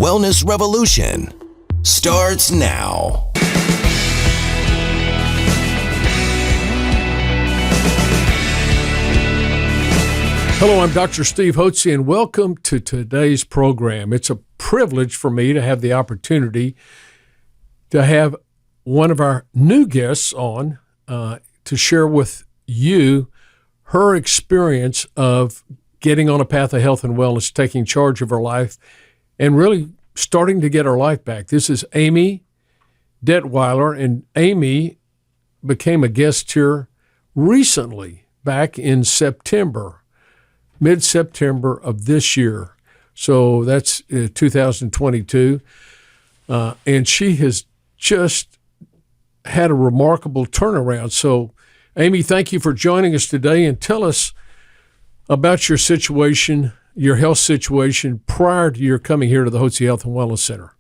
wellness revolution starts now. Hello, I'm Dr. Steve Hotze, and welcome to today's program. It's a privilege for me to have the opportunity to have one of our new guests on to share with you her experience of getting on a path of health and wellness, taking charge of her life, and really starting to get her life back. This is Amy Detwiler, and Amy became a guest here recently, back in September, mid-September of this year. So that's 2022. And she has just had a remarkable turnaround. So, Amy, thank you for joining us today, and tell us about your situation, your health situation prior to your coming here to the Hotze Health and Wellness Center.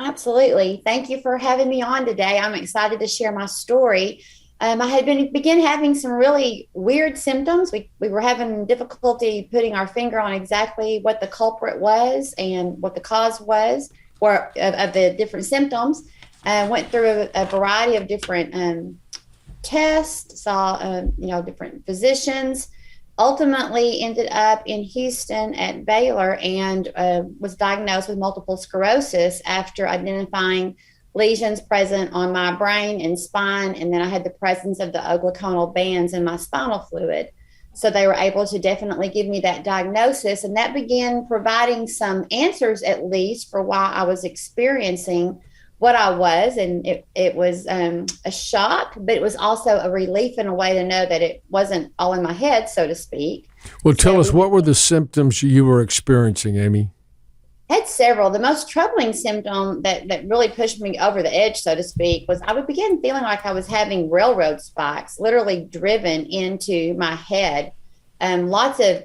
Absolutely. Thank you for having me on today. I'm excited to share my story. I had began having some really weird symptoms. We were having difficulty putting our finger on exactly what the culprit was and what the cause was of the different symptoms. Went through a variety of different tests, saw different physicians. Ultimately ended up in Houston at Baylor and was diagnosed with multiple sclerosis after identifying lesions present on my brain and spine, and then I had the presence of the obliconal bands in my spinal fluid. So they were able to definitely give me that diagnosis, and that began providing some answers, at least, for why I was experiencing what I was. And it was a shock, but it was also a relief in a way to know that it wasn't all in my head, so to speak. Well, tell us, what were the symptoms you were experiencing, Amy? Had several. The most troubling symptom that really pushed me over the edge, so to speak, was I would begin feeling like I was having railroad spikes literally driven into my head. Lots of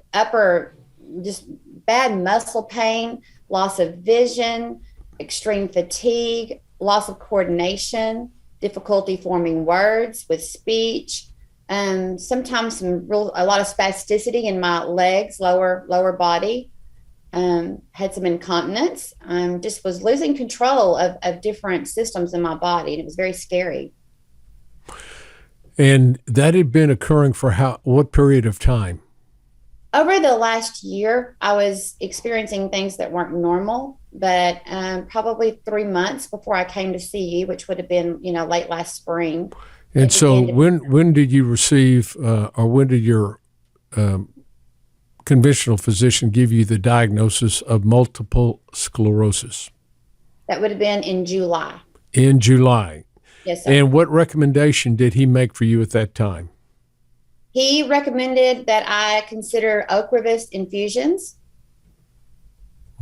just bad muscle pain, loss of vision, extreme fatigue, loss of coordination, difficulty forming words with speech, sometimes a lot of spasticity in my legs, lower body. Had some incontinence, just was losing control of different systems in my body, and it was very scary. And that had been occurring for what period of time? Over the last year, I was experiencing things that weren't normal, but probably 3 months before I came to see you, which would have been, late last spring. And so when did you receive, or when did your conventional physician give you the diagnosis of multiple sclerosis? That would have been in July. In July. Yes, sir. And what recommendation did he make for you at that time? He recommended that I consider Ocrevus infusions.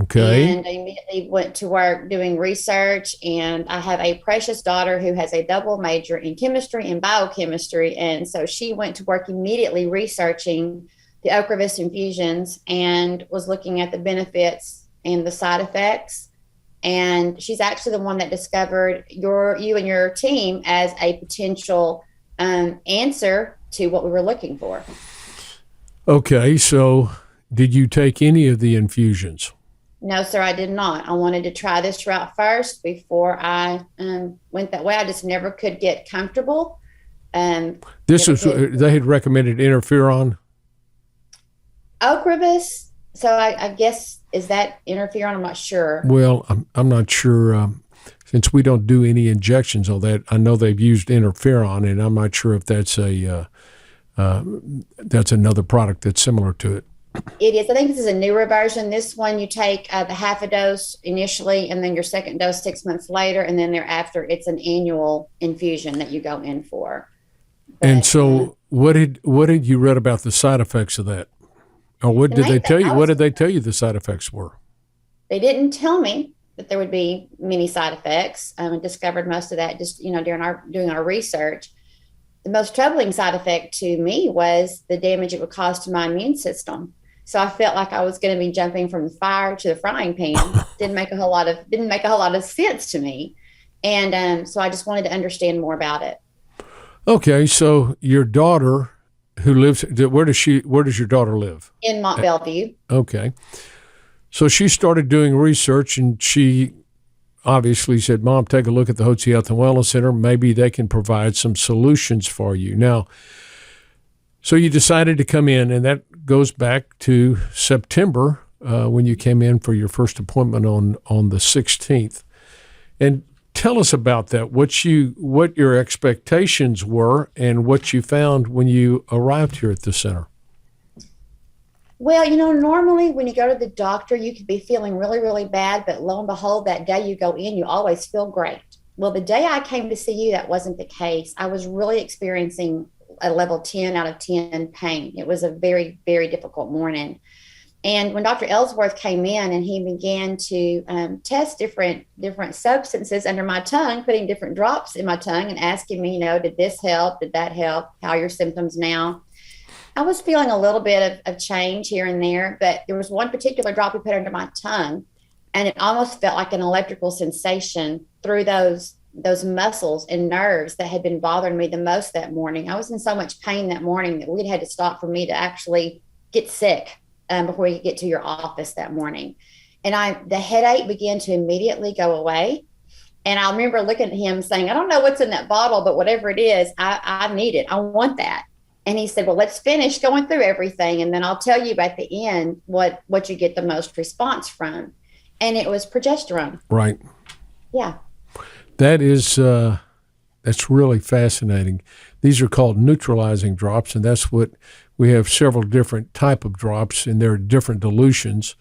Okay. And I immediately went to work doing research, and I have a precious daughter who has a double major in chemistry and biochemistry. And so she went to work immediately researching the Ocrevus infusions and was looking at the benefits and the side effects. And she's actually the one that discovered you and your team as a potential answer to what we were looking for. Okay, so did you take any of the infusions? No, sir, I did not. I wanted to try this route first before I went that way. I just never could get comfortable. They had recommended interferon? Ocrevus. So I guess, is that interferon? I'm not sure. Well, I'm not sure. Since we don't do any injections on that, I know they've used interferon, and I'm not sure if that's that's another product that's similar to it. It is. I think this is a newer version. This one, you take the half a dose initially, and then your second dose 6 months later, and then thereafter, it's an annual infusion that you go in for. And so, what did you read about the side effects of that? Or what did they tell you? What did they tell you the side effects were? They didn't tell me that there would be many side effects. I discovered most of that just, doing our research. The most troubling side effect to me was the damage it would cause to my immune system. So I felt like I was going to be jumping from the fire to the frying pan. Didn't make a whole lot of sense to me. And so I just wanted to understand more about it. Okay, so your daughter, who lives, where does your daughter live? In Mont Bellevue. Okay. So she started doing research, and she obviously said, Mom, take a look at the Hotze Health and Wellness Center. Maybe they can provide some solutions for you. Now, so you decided to come in, and that goes back to September when you came in for your first appointment on the 16th. And tell us about that, what your expectations were and what you found when you arrived here at the center. Well, normally when you go to the doctor, you could be feeling really, really bad, but lo and behold, that day you go in, you always feel great. Well, the day I came to see you, that wasn't the case. I was really experiencing a level 10 out of 10 pain. It was a very, very difficult morning. And when Dr. Ellsworth came in and he began to test different substances under my tongue, putting different drops in my tongue and asking me, did this help? Did that help? How are your symptoms now? I was feeling a little bit of change here and there, but there was one particular drop he put under my tongue, and it almost felt like an electrical sensation through those muscles and nerves that had been bothering me the most that morning. I was in so much pain that morning that we'd had to stop for me to actually get sick before you could get to your office that morning. And the headache began to immediately go away. And I remember looking at him saying, I don't know what's in that bottle, but whatever it is, I need it. I want that. And he said, well, let's finish going through everything, and then I'll tell you at the end what you get the most response from. And it was progesterone. Right. Yeah. That's really fascinating. These are called neutralizing drops, and that's what we have several different type of drops, and they're different dilutions.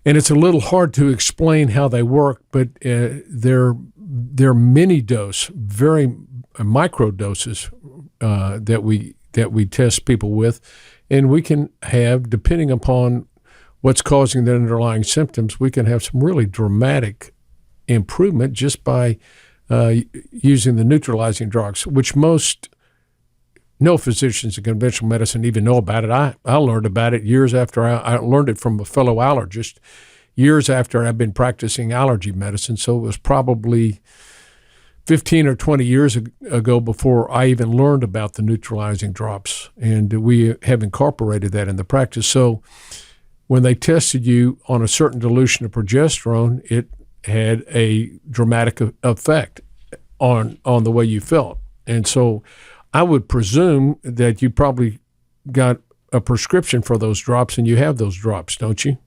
And it's a little hard to explain how they work, but they're mini dose, very micro doses that we test people with, and we can have, depending upon what's causing the underlying symptoms, we can have some really dramatic improvement just by using the neutralizing drugs, which no physicians in conventional medicine even know about it. I learned about it years after I learned it from a fellow allergist, years after I've been practicing allergy medicine. So it was probably 15 or 20 years ago before I even learned about the neutralizing drops, and we have incorporated that in the practice. So when they tested you on a certain dilution of progesterone, it had a dramatic effect on the way you felt. And so I would presume that you probably got a prescription for those drops, and you have those drops, don't you?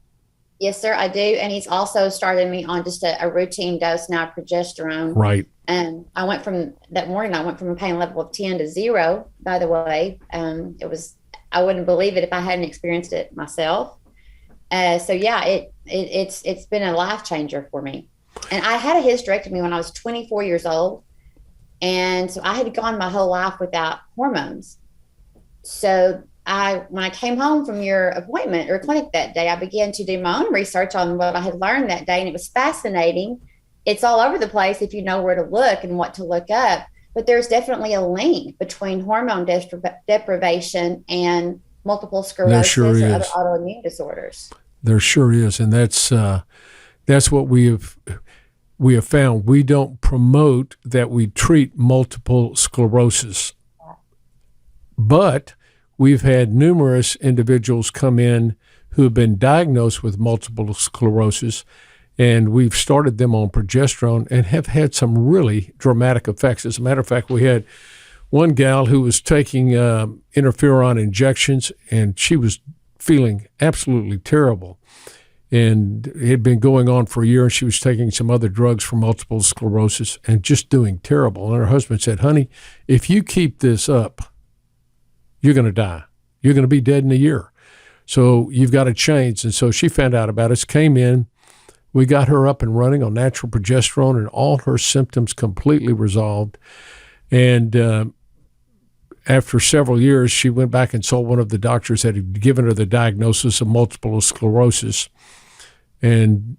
Yes, sir, I do. And he's also started me on just a routine dose now of progesterone. Right. And I went from a pain level of 10 to 0, by the way. I wouldn't believe it if I hadn't experienced it myself. So yeah, it's been a life changer for me. And I had a hysterectomy when I was 24 years old. And so I had gone my whole life without hormones. So when I came home from your appointment or clinic that day, I began to do my own research on what I had learned that day. And it was fascinating. It's all over the place if you know where to look and what to look up. But there's definitely a link between hormone deprivation and multiple sclerosis sure or is. other autoimmune disorders. There sure is. And that's what we have found. We don't promote that we treat multiple sclerosis. But we've had numerous individuals come in who have been diagnosed with multiple sclerosis, and we've started them on progesterone and have had some really dramatic effects. As a matter of fact, we had one gal who was taking interferon injections, and she was feeling absolutely terrible. And it had been going on for a year, and she was taking some other drugs for multiple sclerosis and just doing terrible. And her husband said, honey, if you keep this up, you're going to die. You're going to be dead in a year. So you've got to change. And so she found out about us, came in. We got her up and running on natural progesterone, and all her symptoms completely resolved. And after several years, she went back and saw one of the doctors that had given her the diagnosis of multiple sclerosis. And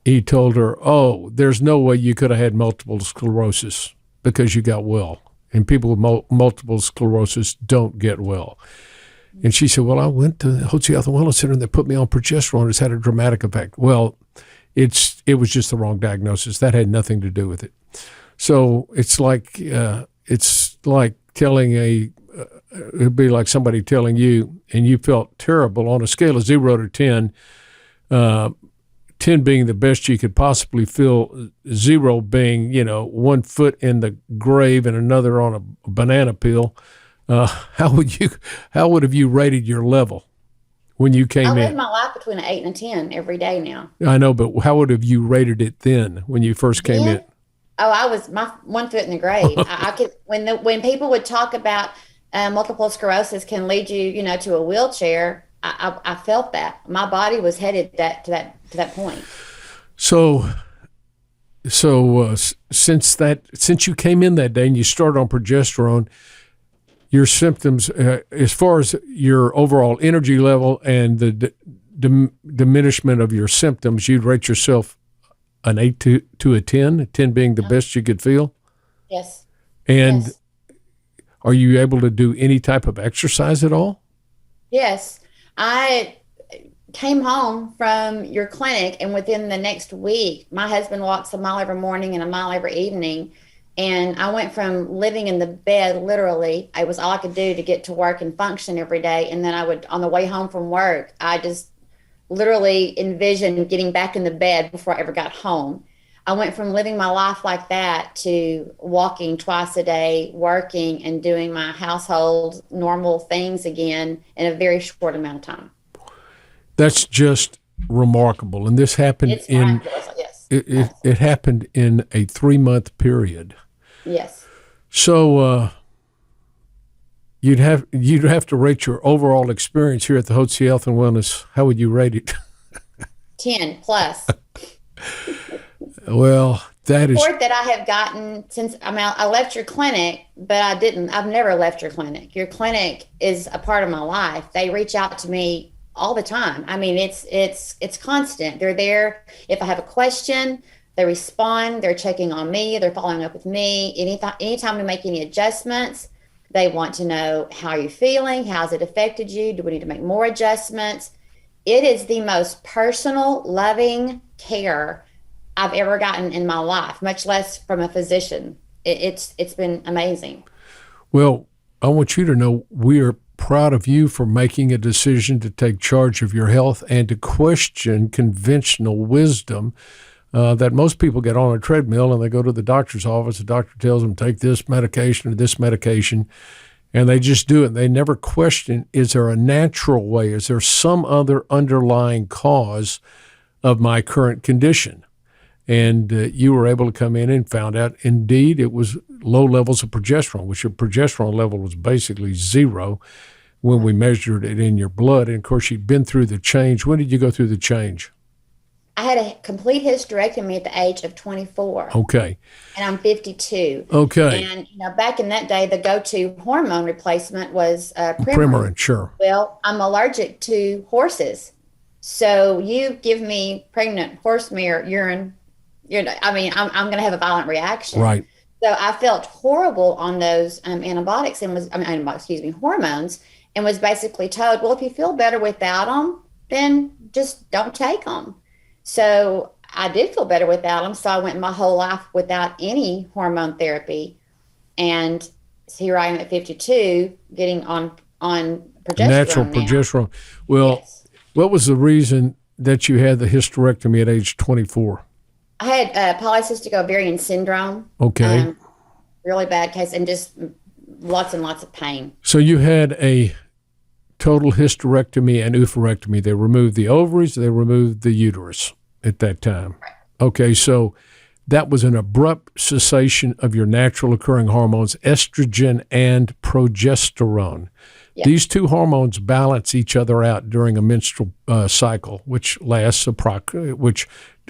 he told her, oh, there's no way you could have had multiple sclerosis because you got well. And people with multiple sclerosis don't get well. And she said, well, I went to the Hotze Health Wellness Center and they put me on progesterone. It's had a dramatic effect. Well, it was just the wrong diagnosis. That had nothing to do with it. So it's like telling it'd be like somebody telling you, and you felt terrible on a scale of 0 to 10. 10 being the best you could possibly feel, 0 being, 1 foot in the grave and another on a banana peel. How would have you rated your level when you came in? I live my life between an 8 and a 10 every day now. I know, but how would have you rated it then when you first came in? Oh, I was my 1 foot in the grave. I could when people would talk about multiple sclerosis can lead you, to a wheelchair. I felt that my body was headed to that point. So since you came in that day and you started on progesterone, your symptoms, as far as your overall energy level and the diminishment of your symptoms, you'd rate yourself an 8 to a 10, 10 being the best you could feel? Yes. And yes. Are you able to do any type of exercise at all? Yes. I came home from your clinic, and within the next week, my husband walks a mile every morning and a mile every evening. And I went from living in the bed, literally, it was all I could do to get to work and function every day. And then I would, on the way home from work, I just literally envisioned getting back in the bed before I ever got home. I went from living my life like that to walking twice a day, working and doing my household normal things again in a very short amount of time. That's just remarkable. And this happened it happened in a 3-month period. Yes. So you'd have to rate your overall experience here at the Hotze Health and Wellness. How would you rate it? 10 plus. Well, that is support that I have gotten since I left your clinic, but I've never left your clinic. Your clinic is a part of my life. They reach out to me all the time. I mean, it's constant. They're there. If I have a question, they respond. They're checking on me. They're following up with me. Anytime we make any adjustments, they want to know how you're feeling. How's it affected you? Do we need to make more adjustments? It is the most personal, loving care I've ever gotten in my life, much less from a physician. It's been amazing. Well, I want you to know we are proud of you for making a decision to take charge of your health and to question conventional wisdom that most people get on a treadmill and they go to the doctor's office. The doctor tells them, take this medication or this medication, and they just do it. They never question, is there a natural way? Is there some other underlying cause of my current condition? And you were able to come in and found out, indeed, it was low levels of progesterone, which your progesterone level was basically 0 when we measured it in your blood. And, of course, you'd been through the change. When did you go through the change? I had a complete hysterectomy at the age of 24. Okay. And I'm 52. Okay. And, back in that day, the go-to hormone replacement was Premarin, sure. Well, I'm allergic to horses. So you give me pregnant horse urine, I'm going to have a violent reaction. Right. So I felt horrible on those antibiotics and hormones, and was basically told, well, if you feel better without them, then just don't take them. So I did feel better without them. So I went my whole life without any hormone therapy. And here I am at 52 getting on progesterone. Natural now. Progesterone. Well, yes. What was the reason that you had the hysterectomy at age 24? I had polycystic ovarian syndrome. Okay. Really bad case, and just lots and lots of pain. So you had a total hysterectomy and oophorectomy. They removed the ovaries, they removed the uterus at that time. Right. Okay, so that was an abrupt cessation of your natural occurring hormones, estrogen and progesterone. Yep. These two hormones balance each other out during a menstrual cycle, which lasts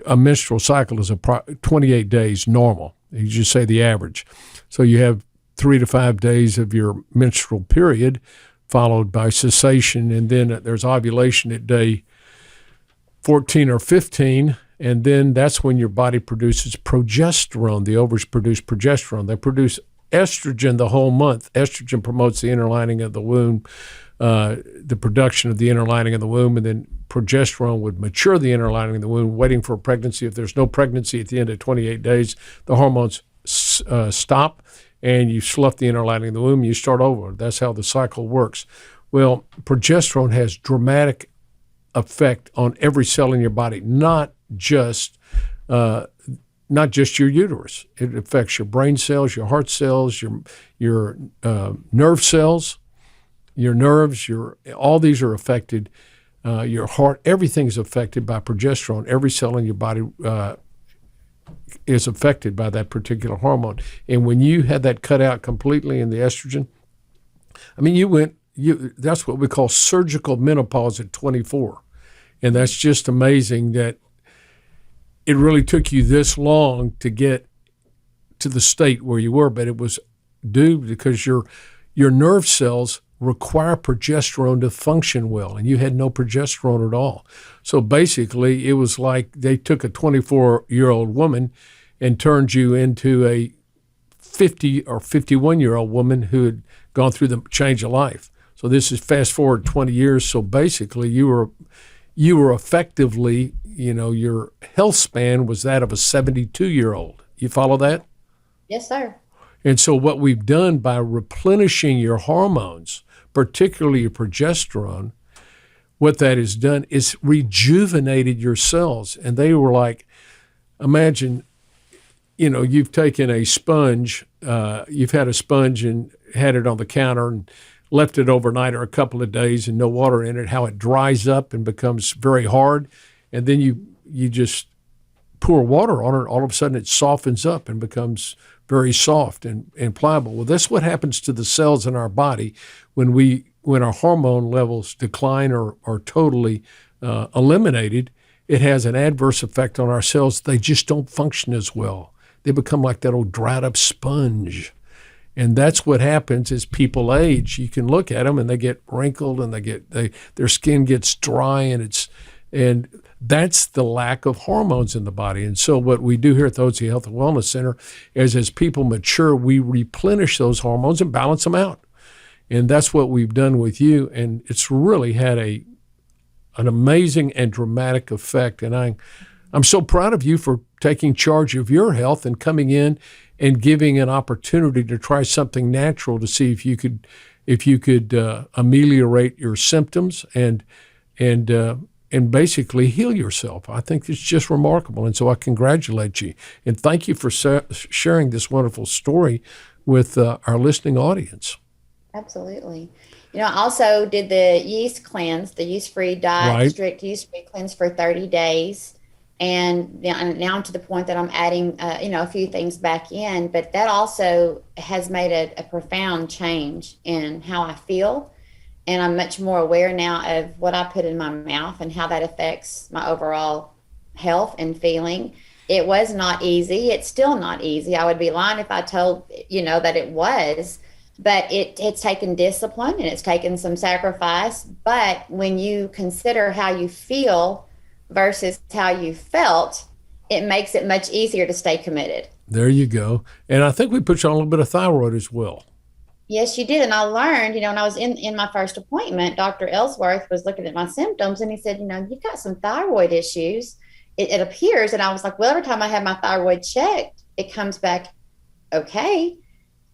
a menstrual cycle is 28 days normal. You just say the average. So you have 3 to 5 days of your menstrual period followed by cessation, and then there's ovulation at day 14 or 15, and then that's when your body produces progesterone. The ovaries produce progesterone. They produce estrogen the whole month. Estrogen promotes the inner lining of the womb, the production of the inner lining of the womb, and then progesterone would mature the inner lining of the womb, waiting for a pregnancy. If there's no pregnancy at the end of 28 days, the hormones stop, and you slough the inner lining of the womb, you start over. That's how the cycle works. Well, progesterone has dramatic effect on every cell in your body, not just your uterus. It affects your brain cells, your heart cells, your nerve cells, your nerves. All these are affected. Your heart, everything's affected by progesterone. Every cell in your body is affected by that particular hormone. And when you had that cut out completely in the estrogen, I mean, that's what we call surgical menopause at 24. And that's just amazing that it really took you this long to get to the state where you were, but it was due because your nerve cells require progesterone to function well, and you had no progesterone at all. So basically, it was like they took a 24-year-old woman and turned you into a 50 or 51-year-old woman who had gone through the change of life. So this is fast forward 20 years. So basically, you were effectively, your health span was that of a 72-year-old. You follow that? Yes, sir. And so what we've done by replenishing your hormones, particularly your progesterone, what that has done is rejuvenated your cells. And they were like, imagine, you've taken a sponge, you've had a sponge and had it on the counter and left it overnight or a couple of days and no water in it, how it dries up and becomes very hard. And then you just pour water on it, all of a sudden it softens up and becomes very soft and pliable. Well, that's what happens to the cells in our body when our hormone levels decline or are totally eliminated. It has an adverse effect on our cells. They just don't function as well. They become like that old dried up sponge. And that's what happens as people age. You can look at them and they get wrinkled and their skin gets dry, and that's the lack of hormones in the body. And so what we do here at the Hotze Health Wellness Center is as people mature, we replenish those hormones and balance them out. And that's what we've done with you. And it's really had an amazing and dramatic effect. And I'm so proud of you for taking charge of your health and coming in and giving an opportunity to try something natural to see if you could ameliorate your symptoms and basically heal yourself. I think it's just remarkable. And so I congratulate you. And thank you for sharing this wonderful story with our listening audience. Absolutely. I also did the yeast cleanse, the yeast-free diet, Right. strict yeast-free cleanse for 30 days. And now I'm to the point that I'm adding, a few things back in. But that also has made a profound change in how I feel. And I'm much more aware now of what I put in my mouth and how that affects my overall health and feeling. It was not easy. It's still not easy. I would be lying if I told, that it was. But it's taken discipline and it's taken some sacrifice. But when you consider how you feel versus how you felt, it makes it much easier to stay committed. There you go. And I think we put you on a little bit of thyroid as well. Yes, you did. And I learned, when I was in my first appointment, Dr. Ellsworth was looking at my symptoms and he said, you've got some thyroid issues. It appears. And I was like, well, every time I have my thyroid checked, it comes back okay.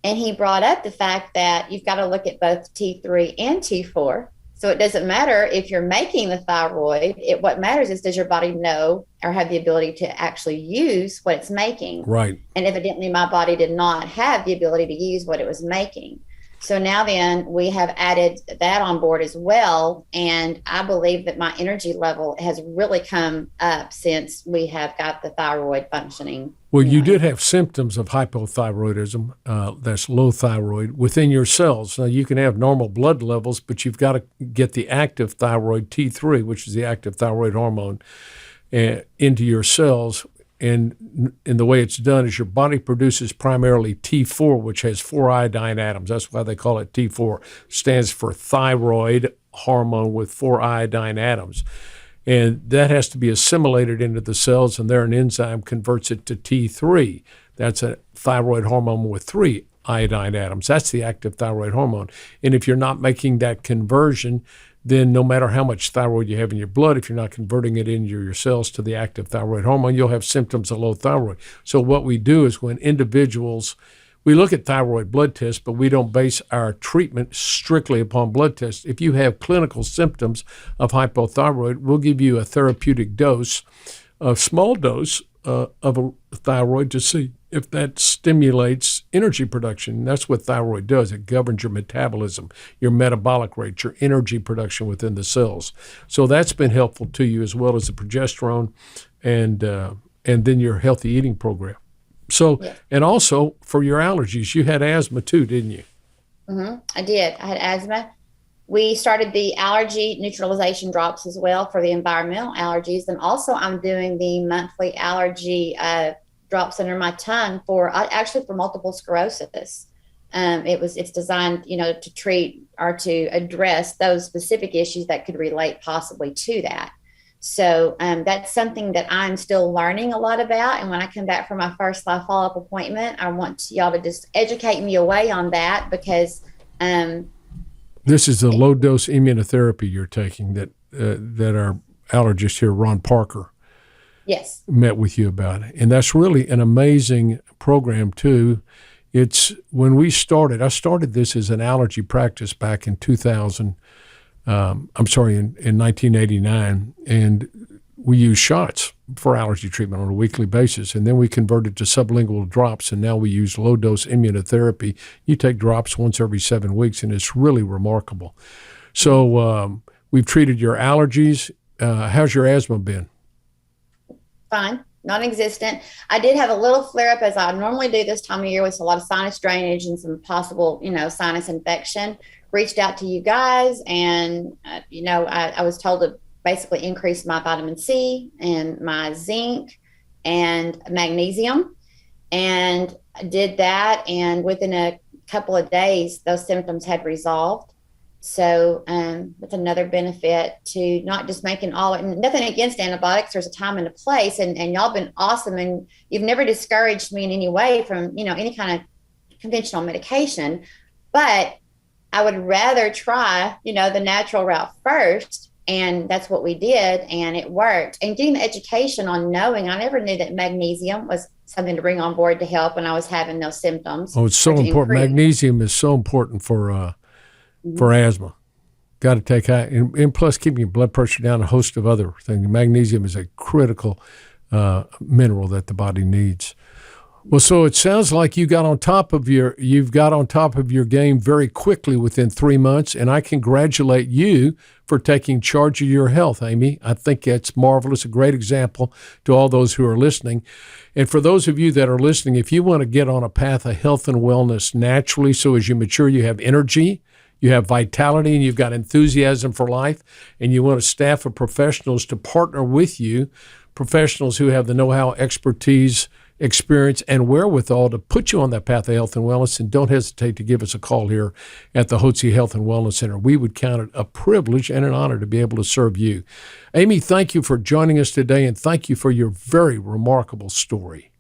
And he brought up the fact that you've got to look at both T3 and T4. So it doesn't matter if you're making the thyroid. What matters is, does your body know or have the ability to actually use what it's making? Right. And evidently my body did not have the ability to use what it was making. So now then we have added that on board as well. And I believe that my energy level has really come up since we have got the thyroid functioning. Well, you did have symptoms of hypothyroidism, that's low thyroid, within your cells. Now, you can have normal blood levels, but you've got to get the active thyroid, T3, which is the active thyroid hormone, into your cells. And the way it's done is your body produces primarily T4, which has 4 iodine atoms. That's why they call it T4. It stands for thyroid hormone with 4 iodine atoms. And that has to be assimilated into the cells, and there an enzyme converts it to T3. That's a thyroid hormone with 3 iodine atoms. That's the active thyroid hormone. And if you're not making that conversion, then no matter how much thyroid you have in your blood, if you're not converting it into your cells to the active thyroid hormone, you'll have symptoms of low thyroid. So what we do is when individuals we look at thyroid blood tests, but we don't base our treatment strictly upon blood tests. If you have clinical symptoms of hypothyroid, we'll give you a therapeutic dose, a small dose of a thyroid to see if that stimulates energy production. That's what thyroid does. It governs your metabolism, your metabolic rate, your energy production within the cells. So that's been helpful to you, as well as the progesterone and then your healthy eating program. So, yeah. And also for your allergies, you had asthma too, didn't you? Mm-hmm. I did. I had asthma. We started the allergy neutralization drops as well for the environmental allergies. And also I'm doing the monthly allergy drops under my tongue for multiple sclerosis. It's designed, to treat or to address those specific issues that could relate possibly to that. So that's something that I'm still learning a lot about. And when I come back for my first follow-up appointment, I want y'all to just educate me away on that, because this is the low-dose immunotherapy you're taking that our allergist here, Ron Parker, yes, met with you about. And that's really an amazing program, too. It's when I started this as an allergy practice back in 1989, and we use shots for allergy treatment on a weekly basis, and then we converted to sublingual drops, and now we use low-dose immunotherapy. You take drops once every 7 weeks, and it's really remarkable. So we've treated your allergies. How's your asthma been? Fine, non-existent. I did have a little flare-up, as I normally do this time of year, with a lot of sinus drainage and some possible, sinus infection. Reached out to you guys, and I was told to basically increase my vitamin C and my zinc and magnesium, and I did that, and within a couple of days those symptoms had resolved. So that's another benefit to not just making nothing against antibiotics. There's a time and a place, and y'all been awesome, and you've never discouraged me in any way from any kind of conventional medication, but I would rather try, the natural route first. And that's what we did. And it worked. And getting the education on knowing, I never knew that magnesium was something to bring on board to help when I was having those symptoms. Oh, it's so important. Magnesium is so important for asthma. Got to take out, and plus keeping your blood pressure down, a host of other things. Magnesium is a critical mineral that the body needs. Well, so it sounds like you've got on top of your game very quickly within 3 months, and I congratulate you for taking charge of your health, Amy. I think that's marvelous, a great example to all those who are listening. And for those of you that are listening, if you want to get on a path of health and wellness naturally, so as you mature, you have energy, you have vitality, and you've got enthusiasm for life, and you want a staff of professionals to partner with you, professionals who have the know-how, expertise, experience, and wherewithal to put you on that path of health and wellness, and don't hesitate to give us a call here at the Hotze Health and Wellness Center. We would count it a privilege and an honor to be able to serve you. Amy, thank you for joining us today, and thank you for your very remarkable story.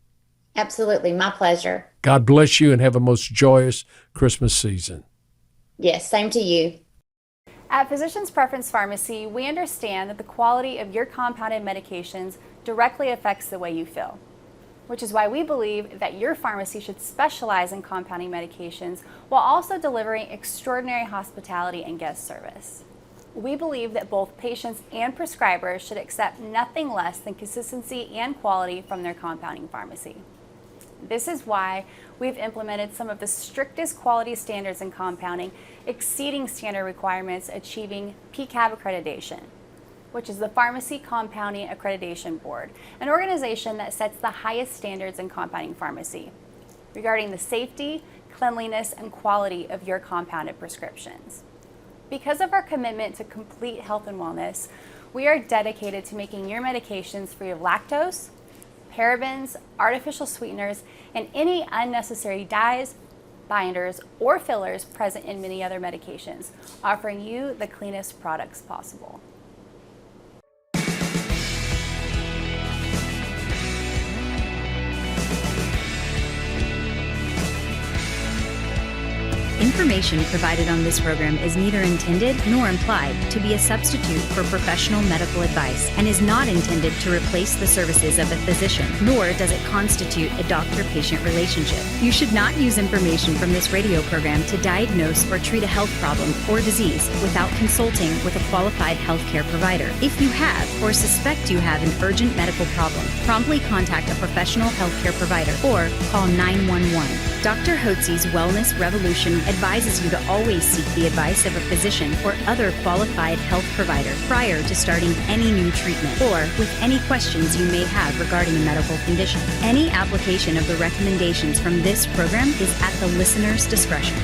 Absolutely. My pleasure. God bless you, and have a most joyous Christmas season. Yes, same to you. At Physicians Preference Pharmacy, we understand that the quality of your compounded medications directly affects the way you feel, which is why we believe that your pharmacy should specialize in compounding medications while also delivering extraordinary hospitality and guest service. We believe that both patients and prescribers should accept nothing less than consistency and quality from their compounding pharmacy. This is why we've implemented some of the strictest quality standards in compounding, exceeding standard requirements, achieving PCAB accreditation, which is the Pharmacy Compounding Accreditation Board, an organization that sets the highest standards in compounding pharmacy regarding the safety, cleanliness, and quality of your compounded prescriptions. Because of our commitment to complete health and wellness, we are dedicated to making your medications free of lactose, parabens, artificial sweeteners, and any unnecessary dyes, binders, or fillers present in many other medications, offering you the cleanest products possible. information provided on this program is neither intended nor implied to be a substitute for professional medical advice and is not intended to replace the services of a physician, nor does it constitute a doctor-patient relationship. You should not use information from this radio program to diagnose or treat a health problem or disease without consulting with a qualified healthcare provider. If you have or suspect you have an urgent medical problem, promptly contact a professional healthcare provider or call 911. Dr. Hotze's Wellness Revolution advises you to always seek the advice of a physician or other qualified health provider prior to starting any new treatment or with any questions you may have regarding a medical condition. Any application of the recommendations from this program is at the listener's discretion.